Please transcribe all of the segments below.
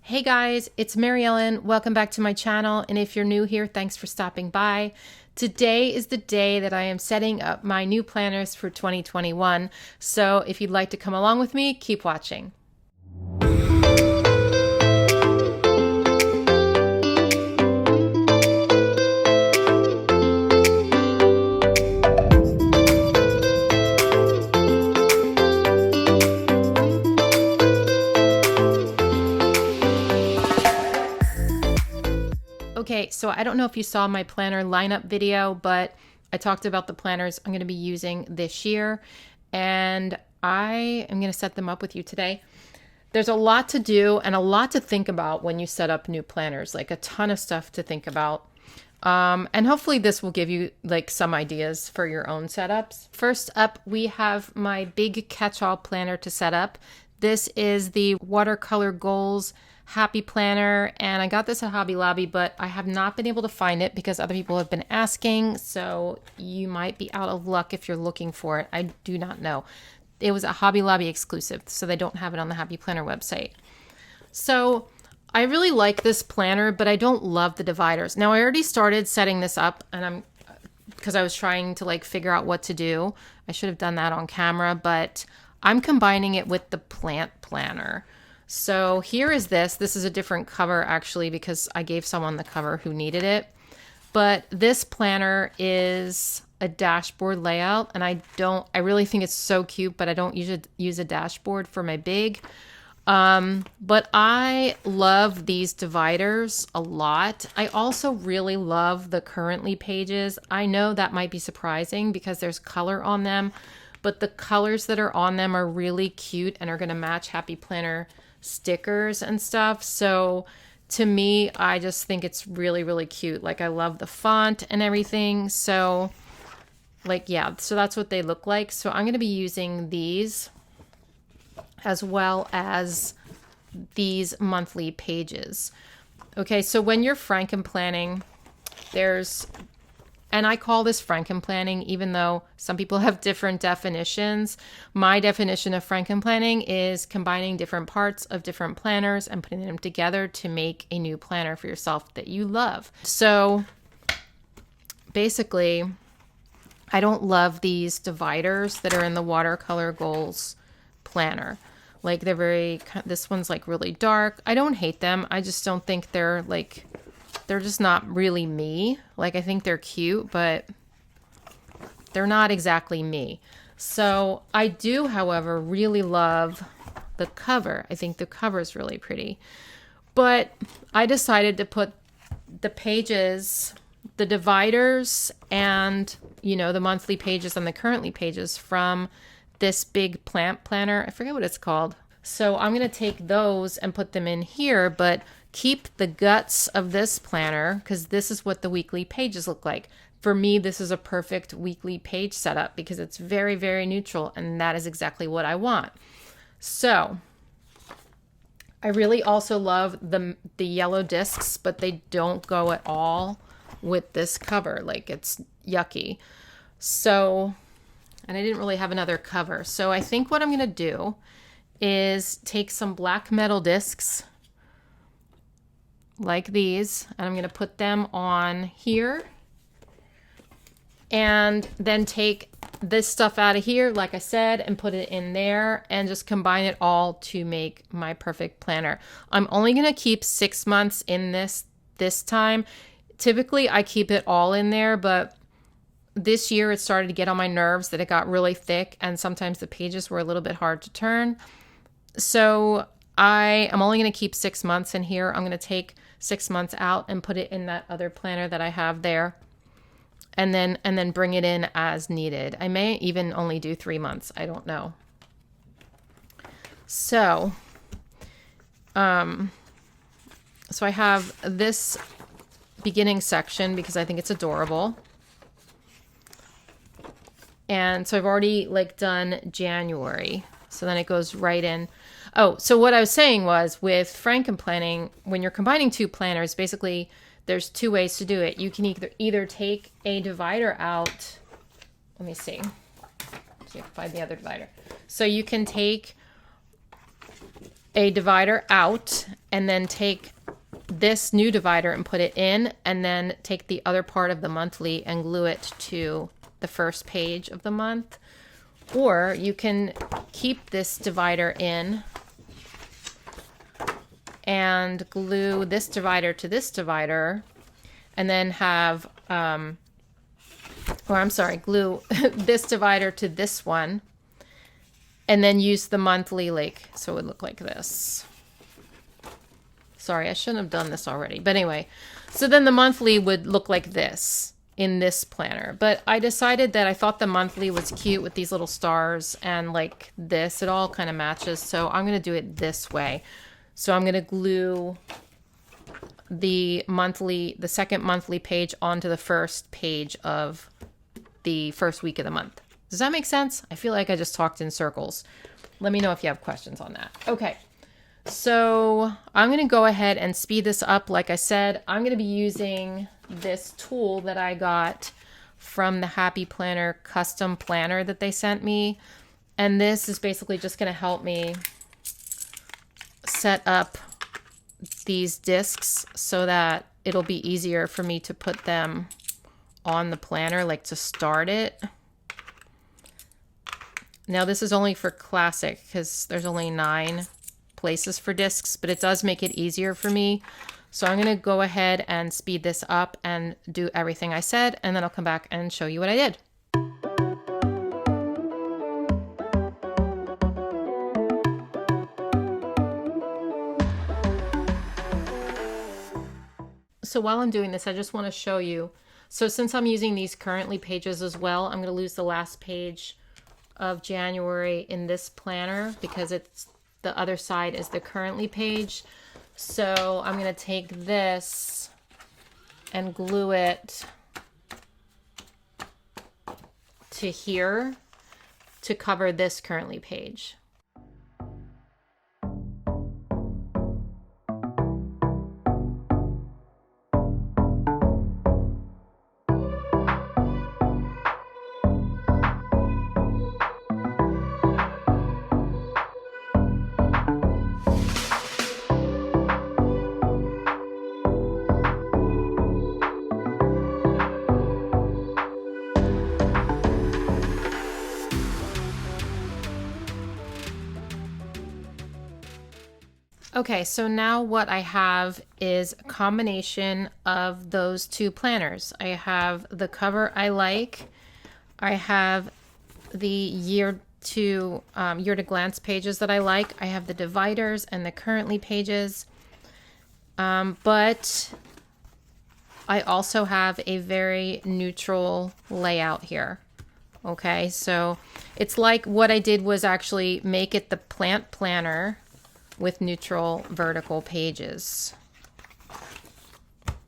Hey guys, it's Mary Ellen. Welcome back to my channel. And if you're new here, thanks for stopping by. Today is the day that I am setting up my new planners for 2021. So if you'd like to come along with me, keep watching. Okay, so I don't know if you saw my planner lineup video, but I talked about the planners I'm going to be using this year, and I am going to set them up with you today. There's a lot to do and a lot to think about when you set up new planners, like a ton of stuff to think about. And hopefully this will give you like some ideas for your own setups. First up, we have my big catch-all planner to set up. This is the Watercolor Goals Happy Planner, and I got this at Hobby Lobby, but I have not been able to find it because other people have been asking, so you might be out of luck if you're looking for it. I do not know. It was a Hobby Lobby exclusive, so they don't have it on the Happy Planner website. So I really like this planner, but I don't love the dividers. Now I already started setting this up, and because I was trying to like figure out what to do. I should have done that on camera, but I'm combining it with the plant planner. So here is this. This is a different cover actually because I gave someone the cover who needed it. But this planner is a dashboard layout, and I really think it's so cute, but I don't use a dashboard for my big. But I love these dividers a lot. I also really love the currently pages. I know that might be surprising because there's color on them, but the colors that are on them are really cute and are going to match Happy Planner stickers and stuff. So to me, I just think it's really, really cute. Like I love the font and everything. So like, yeah, so that's what they look like. So I'm going to be using these as well as these monthly pages. Okay, so when you're Frankenplanning, and I call this Frankenplanning, even though some people have different definitions. My definition of Frankenplanning is combining different parts of different planners and putting them together to make a new planner for yourself that you love. So basically, I don't love these dividers that are in the Watercolor Goals planner. Like this one's like really dark. I don't hate them. I just don't think they're just not really me. Like I think they're cute, but they're not exactly me. So I do, however, really love the cover. I think the cover is really pretty. But I decided to put the pages, the dividers, and the monthly pages and the currently pages from this big plant planner. I forget what it's called. So I'm going to take those and put them in here, but keep the guts of this planner because this is what the weekly pages look like. For me, this is a perfect weekly page setup because it's very, very neutral, and that is exactly what I want. So I really also love the yellow discs, but they don't go at all with this cover. Like it's yucky. So, and I didn't really have another cover. So I think what I'm going to do is take some black metal discs like these, and I'm going to put them on here, and then take this stuff out of here, like I said, and put it in there and just combine it all to make my perfect planner. I'm only going to keep 6 months in this time. Typically I keep it all in there, but this year it started to get on my nerves that it got really thick and sometimes the pages were a little bit hard to turn. So I am only going to keep 6 months in here. I'm going to take 6 months out and put it in that other planner that I have there, and then bring it in as needed. I may even only do 3 months. I don't know. So, so I have this beginning section because I think it's adorable. And so I've already done January. So then it goes right in. Oh, so what I was saying was with Frankenplanning, when you're combining two planners, basically there's two ways to do it. You can either take a divider out. Let me see. See if I can find the other divider. So you can take a divider out and then take this new divider and put it in, and then take the other part of the monthly and glue it to the first page of the month. Or you can keep this divider in and glue this divider to this divider, and then have, glue this divider to this one, and then use the monthly, like, so it would look like this. Sorry, I shouldn't have done this already. But anyway, so then the monthly would look like this in this planner. But I decided that I thought the monthly was cute with these little stars and like this. It all kind of matches. So I'm going to do it this way. So I'm going to glue the second monthly page onto the first page of the first week of the month. Does that make sense? I feel like I just talked in circles. Let me know if you have questions on that. Okay. So I'm going to go ahead and speed this up. Like I said, I'm going to be using this tool that I got from the Happy Planner custom planner that they sent me. And this is basically just going to help me set up these discs so that it'll be easier for me to put them on the planner, like to start it. Now this is only for classic because there's only 9 places for discs, but it does make it easier for me. So I'm going to go ahead and speed this up and do everything I said, and then I'll come back and show you what I did. So while I'm doing this, I just want to show you. So since I'm using these currently pages as well, I'm going to lose the last page of January in this planner because it's the other side is the currently page. So I'm going to take this and glue it to here to cover this currently page. Okay, so now what I have is a combination of those 2 planners. I have the cover I like. I have the year to glance pages that I like. I have the dividers and the currently pages. But I also have a very neutral layout here. Okay, so it's like what I did was actually make it the plant planner with neutral vertical pages.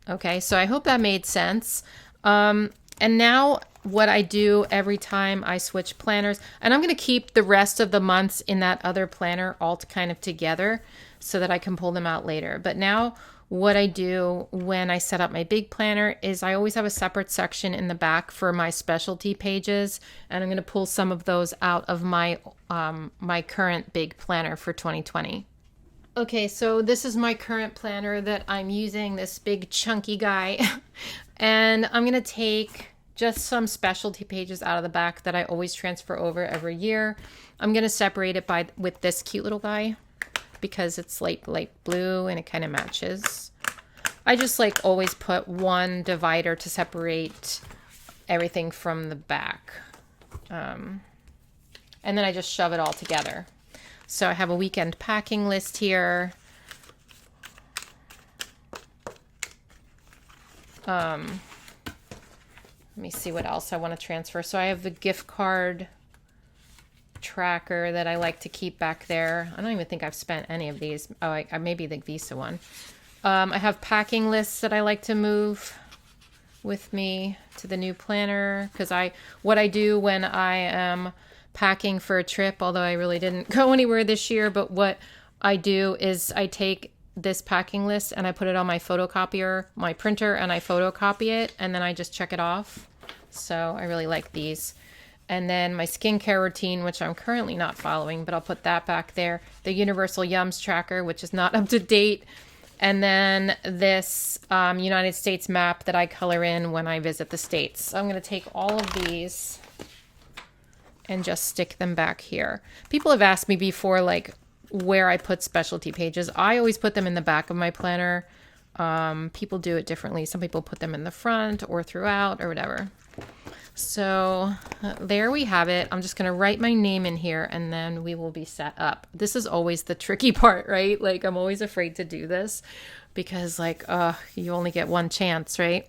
Okay, so I hope that made sense. And now what I do every time I switch planners, and I'm going to keep the rest of the months in that other planner all kind of together so that I can pull them out later. But now what I do when I set up my big planner is I always have a separate section in the back for my specialty pages, and I'm going to pull some of those out of my my current big planner for 2020. Okay, so this is my current planner that I'm using, this big chunky guy. And I'm going to take just some specialty pages out of the back that I always transfer over every year. I'm going to separate it with this cute little guy because it's light blue and it kind of matches. I just like always put one divider to separate everything from the back. And then I just shove it all together. So I have a weekend packing list here. Let me see what else I want to transfer. So I have the gift card tracker that I like to keep back there. I don't even think I've spent any of these. Oh, I maybe the Visa one. I have packing lists that I like to move with me to the new planner because what I do when I am packing for a trip, although I really didn't go anywhere this year, but what I do is I take this packing list and I put it on my photocopier, my printer, and I photocopy it, and then I just check it off. So I really like these. And then my skincare routine, which I'm currently not following, but I'll put that back there. The Universal Yums tracker, which is not up to date. And then this United States map that I color in when I visit the States. So I'm going to take all of these and just stick them back here. People have asked me before, like, where I put specialty pages. I always put them in the back of my planner. People do it differently. Some people put them in the front or throughout or whatever. So there we have it. I'm just going to write my name in here and then we will be set up. This is always the tricky part, right? Like, I'm always afraid to do this because, like, you only get one chance, right?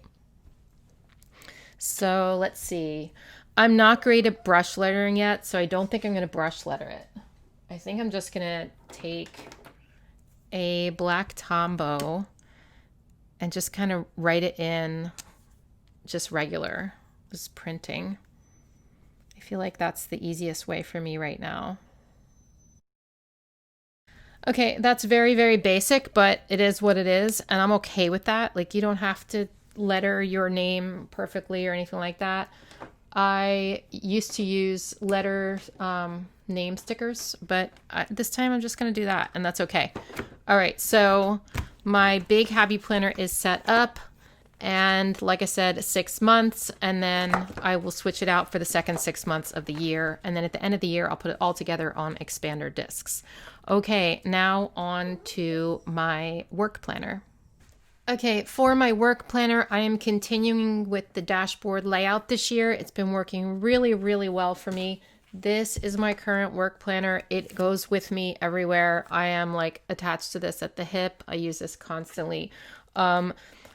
So let's see. I'm not great at brush lettering yet, so I don't think I'm going to brush letter it. I think I'm just going to take a black Tombow and just kind of write it in just regular. Just printing. I feel like that's the easiest way for me right now. Okay, that's very, very basic, but it is what it is, and I'm okay with that. Like, you don't have to letter your name perfectly or anything like that. I used to use letter name stickers, but this time I'm just going to do that, and that's okay. All right, so my big happy planner is set up. And like I said, 6 months, and then I will switch it out for the second 6 months of the year. And then at the end of the year, I'll put it all together on expander discs. Okay, now on to my work planner. Okay, for my work planner, I am continuing with the dashboard layout this year. It's been working really, really well for me. This is my current work planner. It goes with me everywhere. I am like attached to this at the hip. I use this constantly.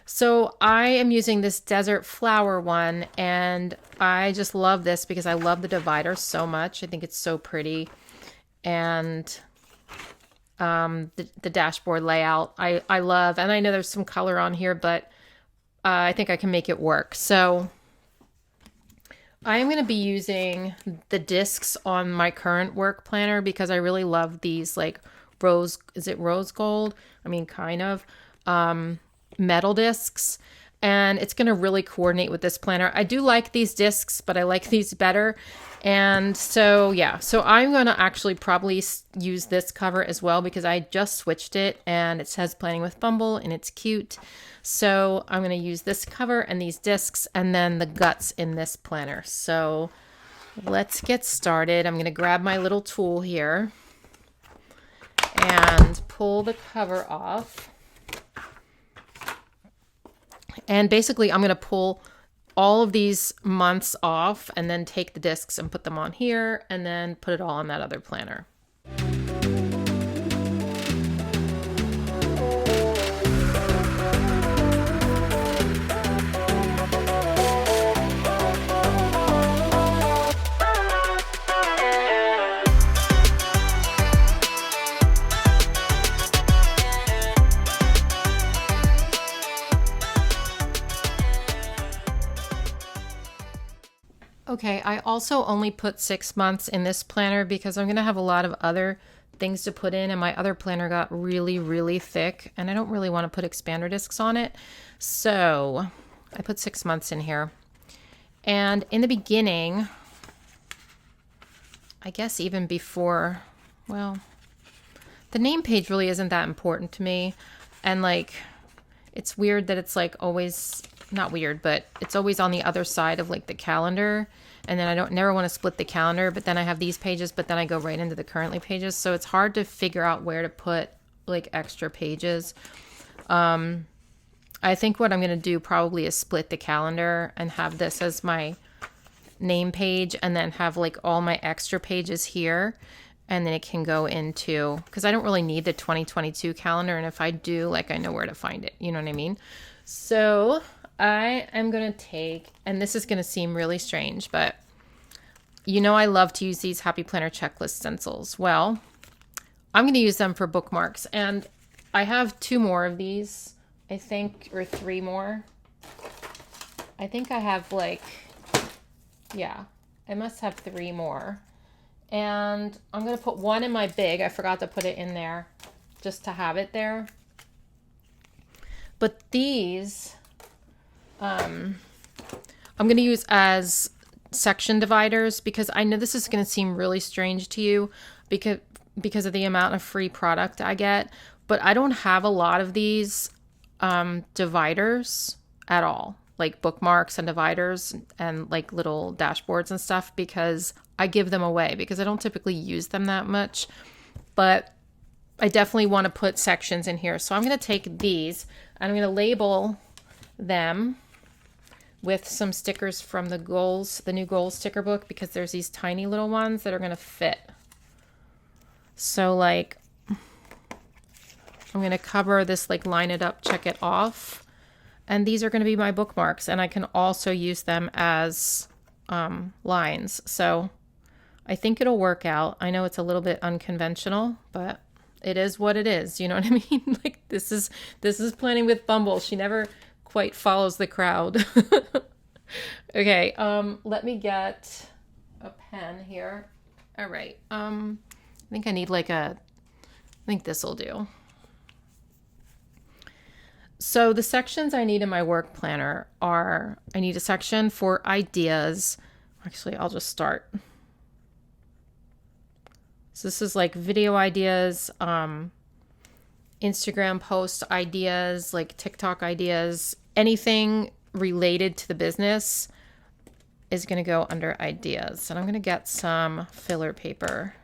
So I am using this desert flower one, and I just love this because I love the divider so much. I think it's so pretty. And the dashboard layout I love. And I know there's some color on here, but I think I can make it work. So I am going to be using the discs on my current work planner because I really love these, like, is it rose gold? I mean, kind of. Metal discs, and it's going to really coordinate with this planner. I do like these discs, but I like these better. And so, yeah, so I'm going to actually probably use this cover as well because I just switched it and it says Planning with Bumble and it's cute. So I'm going to use this cover and these discs and then the guts in this planner. So let's get started. I'm going to grab my little tool here and pull the cover off. And basically, I'm going to pull all of these months off and then take the discs and put them on here and then put it all on that other planner. Okay, I also only put 6 months in this planner because I'm going to have a lot of other things to put in, and my other planner got really, really thick, and I don't really want to put expander discs on it. So I put 6 months in here. And in the beginning, I guess even before, well, the name page really isn't that important to me. And like, it's weird that it's like always, not weird, but it's always on the other side of like the calendar. And then I never want to split the calendar, but then I have these pages, but then I go right into the currently pages. So it's hard to figure out where to put like extra pages. I think what I'm going to do probably is split the calendar and have this as my name page and then have like all my extra pages here. And then it can go into, because I don't really need the 2022 calendar. And if I do, like, I know where to find it. You know what I mean? So I am going to take, and this is going to seem really strange, but you know I love to use these Happy Planner checklist stencils. Well, I'm going to use them for bookmarks. And I have 2 more of these, I think, or 3 more. I think I have like, yeah, I must have 3 more. And I'm going to put one in my big. I forgot to put it in there just to have it there. But these, I'm going to use as section dividers, because I know this is going to seem really strange to you because of the amount of free product I get, but I don't have a lot of these dividers at all, like bookmarks and dividers and like little dashboards and stuff, because I give them away because I don't typically use them that much. But I definitely want to put sections in here. So I'm going to take these and I'm going to label them with some stickers from the new goals sticker book, because there's these tiny little ones that are going to fit. So like, I'm going to cover this, like line it up, check it off. And these are going to be my bookmarks, and I can also use them as lines. So I think it'll work out. I know it's a little bit unconventional, but it is what it is. You know what I mean? Like this is Planning with Bumble. She never quite follows the crowd. Okay, let me get a pen here. All right. I think I need I think this will do. So the sections I need in my work planner are, I need a section for ideas. Actually, I'll just start. So this is like video ideas, Instagram post ideas, like TikTok ideas, anything related to the business is going to go under ideas. And I'm going to get some filler paper.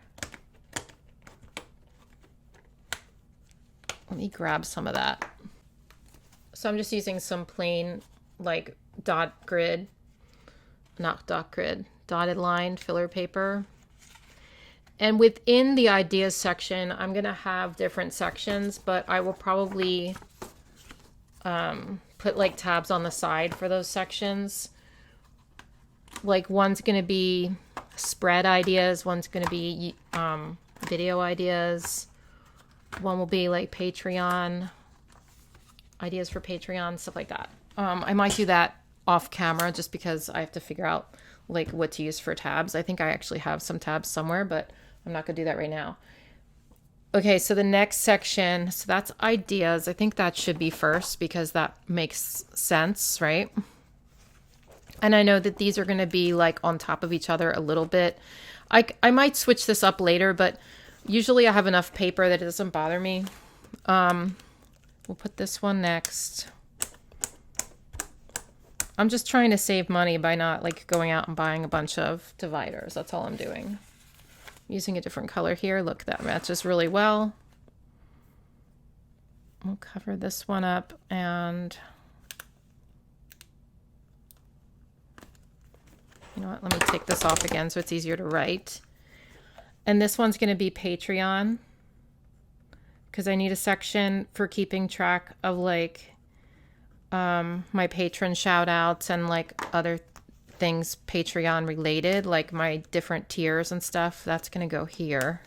Let me grab some of that. So I'm just using some plain like dotted line filler paper. And within the ideas section, I'm going to have different sections, but I will probably put like tabs on the side for those sections. Like one's going to be spread ideas, one's going to be video ideas, one will be like Patreon, ideas for Patreon, stuff like that. I might do that off camera just because I have to figure out like what to use for tabs. I think I actually have some tabs somewhere, but I'm not going to do that right now. Okay, so the next section, so that's ideas. I think that should be first because that makes sense, right? And I know that these are going to be like on top of each other a little bit. I might switch this up later, but usually I have enough paper that it doesn't bother me. We'll put this one next. I'm just trying to save money by not like going out and buying a bunch of dividers. That's all I'm doing. Using a different color here. Look, that matches really well. We'll cover this one up and you know what, let me take this off again so it's easier to write. And this one's going to be Patreon because I need a section for keeping track of like my patron shout outs and like other things Patreon related, like my different tiers and stuff. That's going to go here.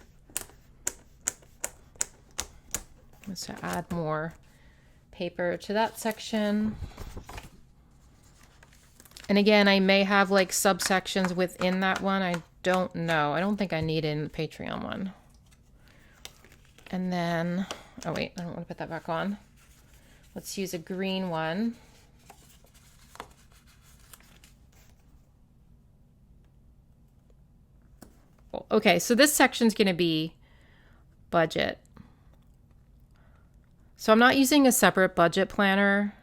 Let's add more paper to that section. And again, I may have like subsections within that one. I don't know. I don't think I need it in the Patreon one. And then, oh wait, I don't want to put that back on. Let's use a green one. Okay, so this section's going to be budget. So I'm not using a separate budget planner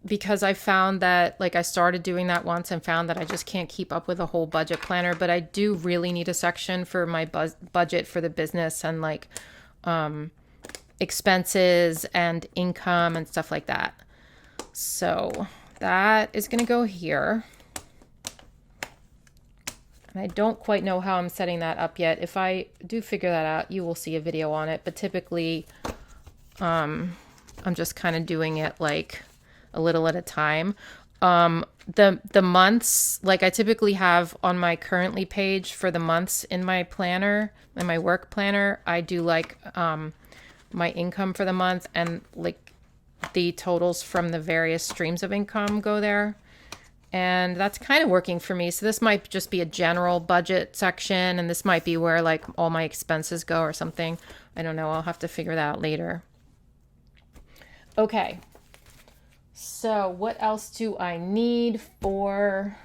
because I found that, like, I started doing that once and found that I just can't keep up with a whole budget planner, but I do really need a section for my budget for the business and like expenses and income and stuff like that. So that is going to go here. And I don't quite know how I'm setting that up yet. If I do figure that out, you will see a video on it, but typically I'm just kind of doing it like a little at a time. The months, like I typically have on my currently page for the months in my planner, in my work planner, I do like my income for the month and like the totals from the various streams of income go there. And that's kind of working for me. So this might just be a general budget section, and this might be where like all my expenses go or something. I don't know. I'll have to figure that out later. Okay. So what else do I need for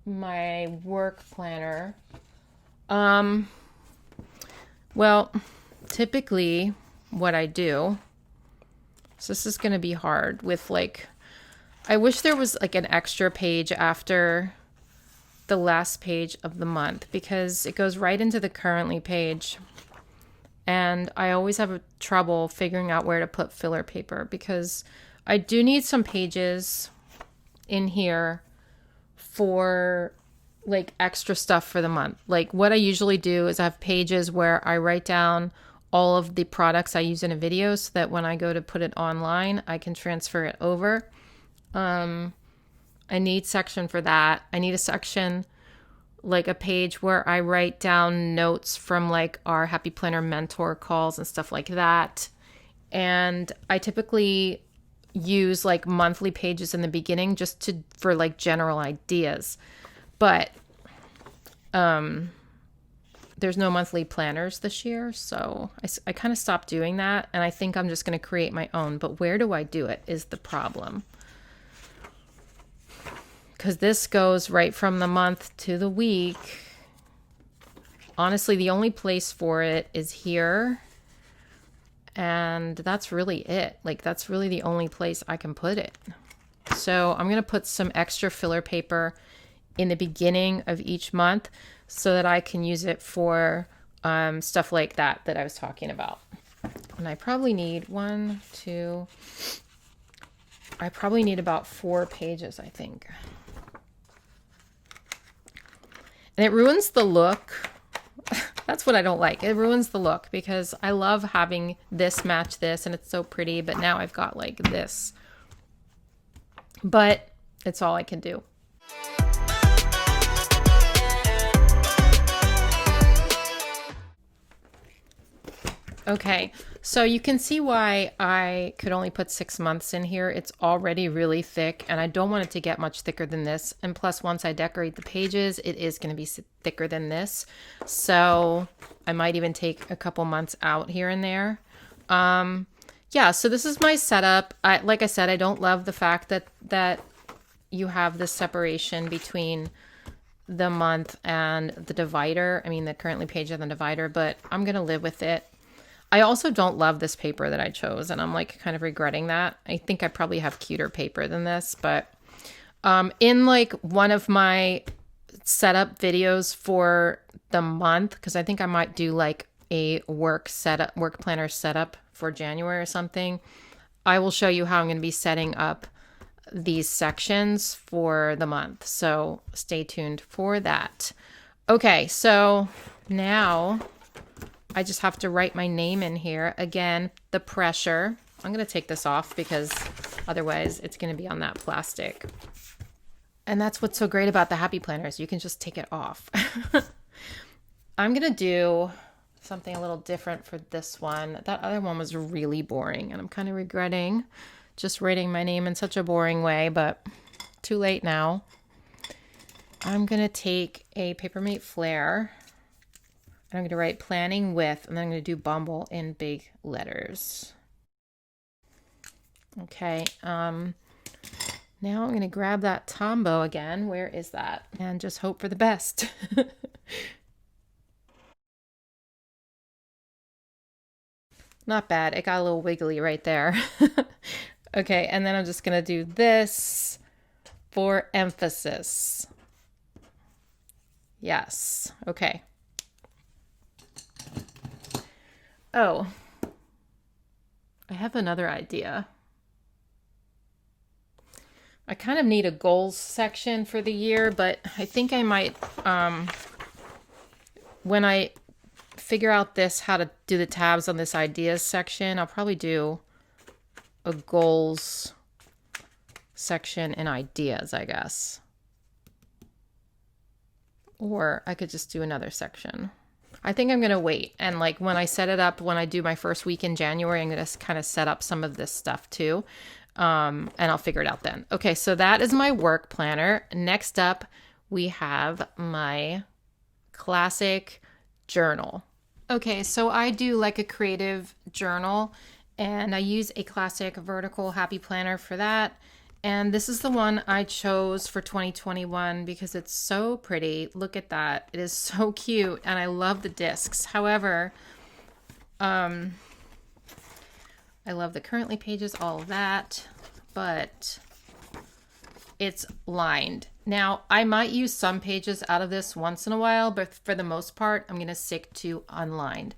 my work planner. Well, typically what I do, so this is going to be hard with like, I wish there was like an extra page after the last page of the month because it goes right into the currently page. And I always have trouble figuring out where to put filler paper because I do need some pages in here for like extra stuff for the month. Like what I usually do is I have pages where I write down all of the products I use in a video so that when I go to put it online, I can transfer it over. I need section for that. I need a section, like a page where I write down notes from like our Happy Planner mentor calls and stuff like that. And I typically use like monthly pages in the beginning just for like general ideas. But there's no monthly planners this year, so I kind of stopped doing that, and I think I'm just going to create my own. But where do I do it is the problem. Because this goes right from the month to the week. Honestly, the only place for it is here. And that's really it. Like, that's really the only place I can put it. So I'm going to put some extra filler paper in the beginning of each month so that I can use it for stuff like that I was talking about. And I probably need I probably need about 4 pages, I think. And it ruins the look. That's what I don't like. It ruins the look because I love having this match this and it's so pretty, but now I've got like this. But it's all I can do. Okay, so you can see why I could only put 6 months in here. It's already really thick and I don't want it to get much thicker than this. And plus, once I decorate the pages, it is going to be thicker than this. So I might even take a couple months out here and there. Yeah, so this is my setup. Like I said, I don't love the fact that you have this separation between the month and the divider. I mean, the currently page and the divider, but I'm going to live with it. I also don't love this paper that I chose, and I'm like kind of regretting that. I think I probably have cuter paper than this, but in like one of my setup videos for the month, because I think I might do like a work planner setup for January or something, I will show you how I'm going to be setting up these sections for the month. So stay tuned for that. Okay, so now I just have to write my name in here. Again, the pressure. I'm going to take this off because otherwise it's going to be on that plastic. And that's what's so great about the Happy Planners. You can just take it off. I'm going to do something a little different for this one. That other one was really boring and I'm kind of regretting just writing my name in such a boring way, but too late now. I'm going to take a Papermate Flare. I'm going to write planning with, and then I'm going to do Bumble in big letters. Okay. Now I'm going to grab that Tombow again. Where is that? And just hope for the best. Not bad. It got a little wiggly right there. Okay. And then I'm just going to do this for emphasis. Yes. Okay. Oh, I have another idea. I kind of need a goals section for the year, but I think I might, when I figure out how to do the tabs on this ideas section, I'll probably do a goals section in ideas, I guess. Or I could just do another section. I think I'm going to wait. And like when I set it up, when I do my first week in January, I'm going to kind of set up some of this stuff too. And I'll figure it out then. Okay, so that is my work planner. Next up, we have my classic journal. Okay, so I do like a creative journal and I use a classic vertical Happy Planner for that. And this is the one I chose for 2021 because it's so pretty. Look at that. It is so cute and I love the discs. However, I love the currently pages, all of that, but it's lined. Now, I might use some pages out of this once in a while, but for the most part, I'm going to stick to unlined.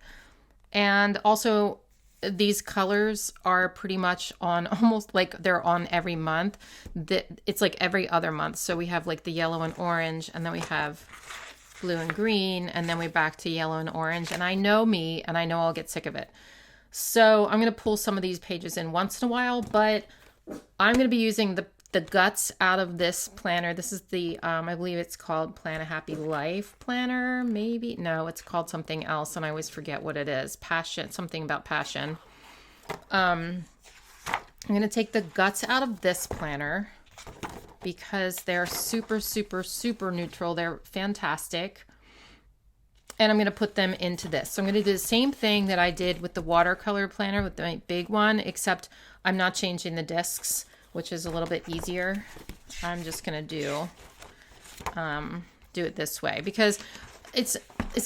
And also, these colors are pretty much on almost like they're on every month. It's like every other month. So we have like the yellow and orange, and then we have blue and green, and then we're back to yellow and orange. And I know me, and I know I'll get sick of it. So I'm going to pull some of these pages in once in a while, but I'm going to be using the guts out of this planner. This is the, I believe it's called Plan a Happy Life planner, maybe. No, it's called something else, and I always forget what it is. Passion, something about passion. I'm going to take the guts out of this planner because they're super, super, super neutral. They're fantastic. And I'm going to put them into this. So I'm going to do the same thing that I did with the watercolor planner with my big one, except I'm not changing the discs, which is a little bit easier. I'm just going to do it this way because it's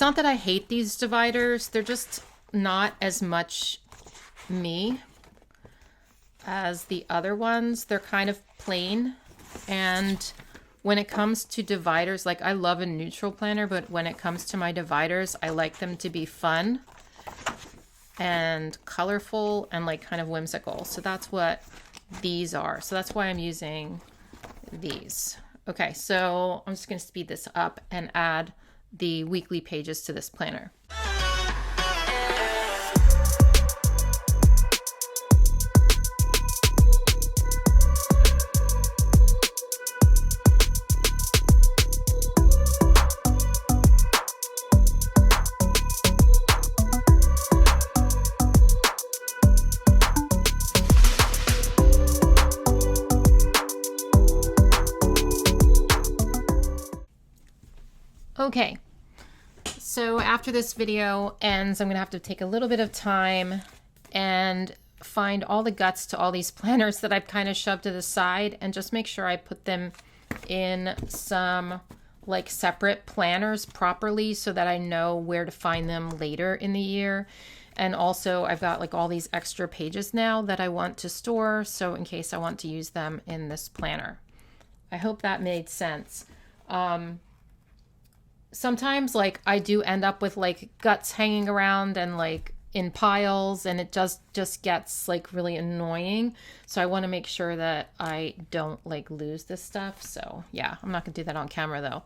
not that I hate these dividers. They're just not as much me as the other ones. They're kind of plain. And when it comes to dividers, like I love a neutral planner, but when it comes to my dividers, I like them to be fun and colorful and like kind of whimsical. So that's what these are. So that's why I'm using these. Okay, so I'm just going to speed this up and add the weekly pages to this planner. Okay, so after this video ends, I'm going to have to take a little bit of time and find all the guts to all these planners that I've kind of shoved to the side and just make sure I put them in some like separate planners properly so that I know where to find them later in the year. And also I've got like all these extra pages now that I want to store, so in case I want to use them in this planner. I hope that made sense. Sometimes like I do end up with like guts hanging around and like in piles, and it just gets like really annoying. So I want to make sure that I don't like lose this stuff. So yeah, I'm not gonna do that on camera though.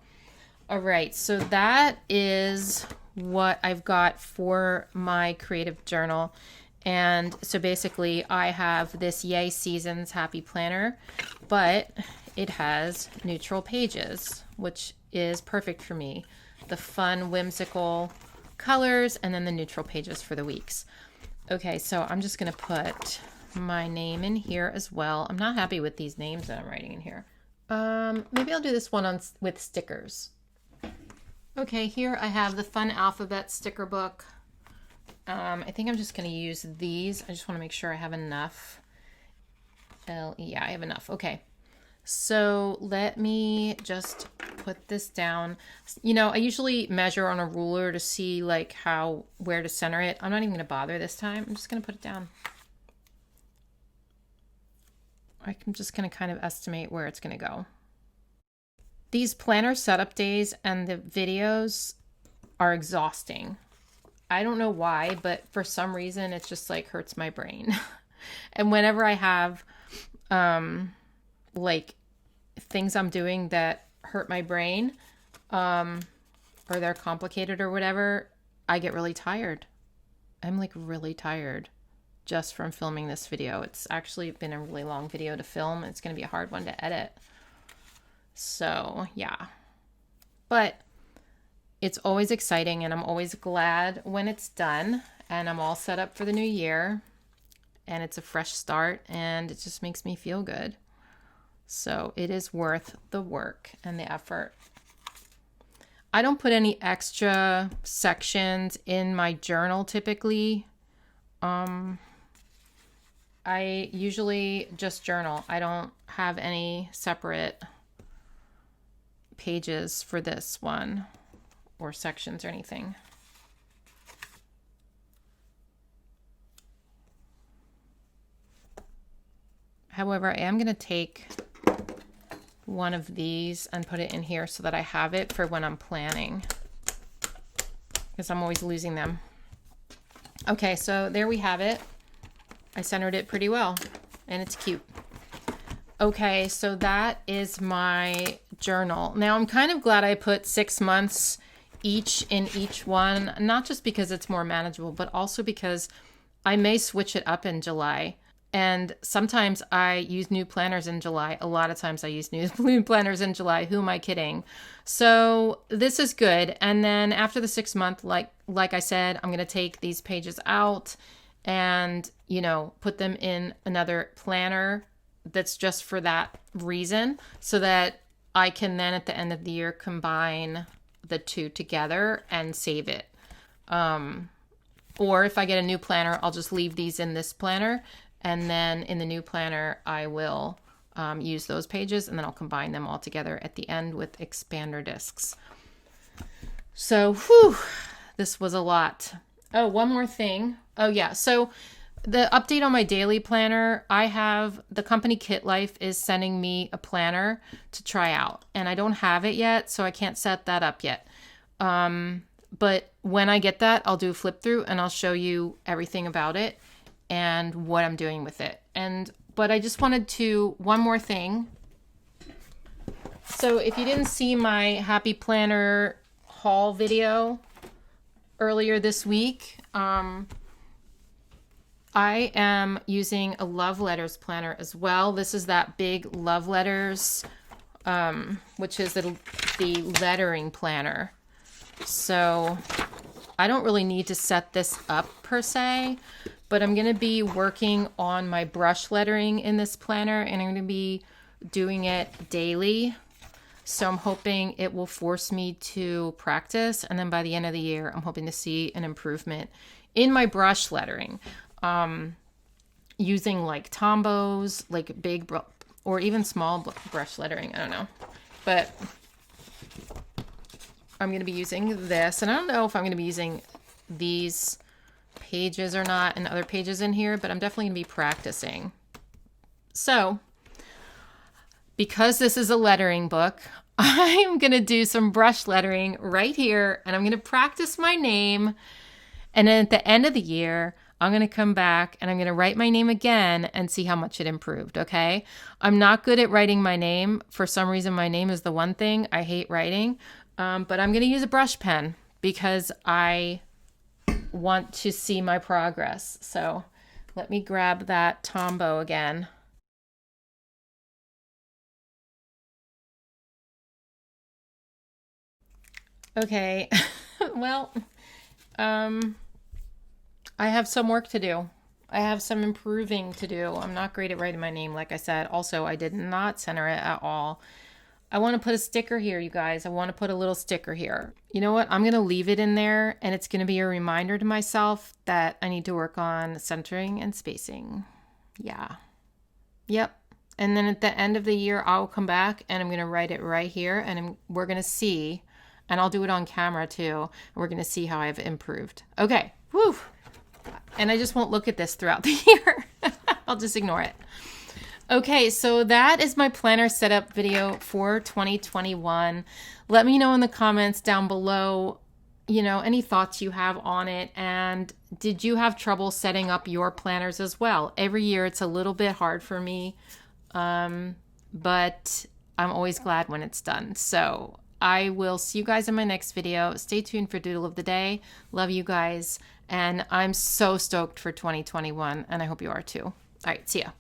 All right, so that is what I've got for my creative journal. And so basically I have this Yay Seasons Happy Planner, but it has neutral pages, which is perfect for me. The fun, whimsical colors, and then the neutral pages for the weeks. Okay, so I'm just going to put my name in here as well. I'm not happy with these names that I'm writing in here. Maybe I'll do this one with stickers. Okay, here I have the Fun Alphabet sticker book. I think I'm just going to use these. I just want to make sure I have enough. Yeah, I have enough. Okay. So let me just put this down. You know, I usually measure on a ruler to see like where to center it. I'm not even going to bother this time. I'm just going to put it down. I'm just going to kind of estimate where it's going to go. These planner setup days and the videos are exhausting. I don't know why, but for some reason it just like hurts my brain. And whenever I have like things I'm doing that hurt my brain, or they're complicated or whatever, I get really tired. I'm like really tired just from filming this video. It's actually been a really long video to film. It's going to be a hard one to edit. So yeah, but it's always exciting and I'm always glad when it's done and I'm all set up for the new year and it's a fresh start and it just makes me feel good. So it is worth the work and the effort. I don't put any extra sections in my journal typically. I I usually just journal. I don't have any separate pages for this one or sections or anything. However, I am going to take one of these and put it in here so that I have it for when I'm planning, because I'm always losing them. Okay, so there we have it. I centered it pretty well and it's cute. Okay, so that is my journal. Now I'm kind of glad I put 6 months each in each one, not just because it's more manageable, but also because I may switch it up in July. And sometimes I use new planners in July. A lot of times I use new planners in July. Who am I kidding? So this is good. And then after the 6 month, like I said, I'm going to take these pages out and, you know, put them in another planner that's just for that reason, so that I can then at the end of the year combine the two together and save it. Or if I get a new planner, I'll just leave these in this planner. And then in the new planner, I will use those pages, and then I'll combine them all together at the end with expander discs. So, whew, this was a lot. Oh, one more thing. Oh, yeah. So the update on my daily planner, I have the company Kit Life is sending me a planner to try out, and I don't have it yet, so I can't set that up yet. But when I get that, I'll do a flip through and I'll show you everything about it and what I'm doing with it. But I just wanted to, one more thing. So if you didn't see my Happy Planner haul video earlier this week, I am using a love letters planner as well. This is that big love letters, which is the lettering planner. So I don't really need to set this up per se, but I'm going to be working on my brush lettering in this planner, and I'm going to be doing it daily. So I'm hoping it will force me to practice. And then by the end of the year, I'm hoping to see an improvement in my brush lettering, using like Tombows, like big or even small brush lettering. I don't know, but I'm going to be using this, and I don't know if I'm going to be using these pages or not and other pages in here, but I'm definitely going to be practicing. So because this is a lettering book, I'm going to do some brush lettering right here, and I'm going to practice my name. And then at the end of the year, I'm going to come back and I'm going to write my name again and see how much it improved, okay? I'm not good at writing my name. For some reason, my name is the one thing I hate writing, but I'm going to use a brush pen because I want to see my progress. So let me grab that Tombow again. Okay, well, I have some work to do. I have some improving to do. I'm not great at writing my name, like I said. Also, I did not center it at all. I want to put a sticker here, you guys. I want to put a little sticker here. You know what? I'm going to leave it in there, and it's going to be a reminder to myself that I need to work on centering and spacing. Yeah. Yep. And then at the end of the year, I'll come back, and I'm going to write it right here, and we're going to see, and I'll do it on camera too, and we're going to see how I've improved. Okay. Woo. And I just won't look at this throughout the year. I'll just ignore it. Okay, so that is my planner setup video for 2021. Let me know in the comments down below, you know, any thoughts you have on it. And did you have trouble setting up your planners as well? Every year it's a little bit hard for me, but I'm always glad when it's done. So I will see you guys in my next video. Stay tuned for Doodle of the Day. Love you guys. And I'm so stoked for 2021, and I hope you are too. All right, see ya.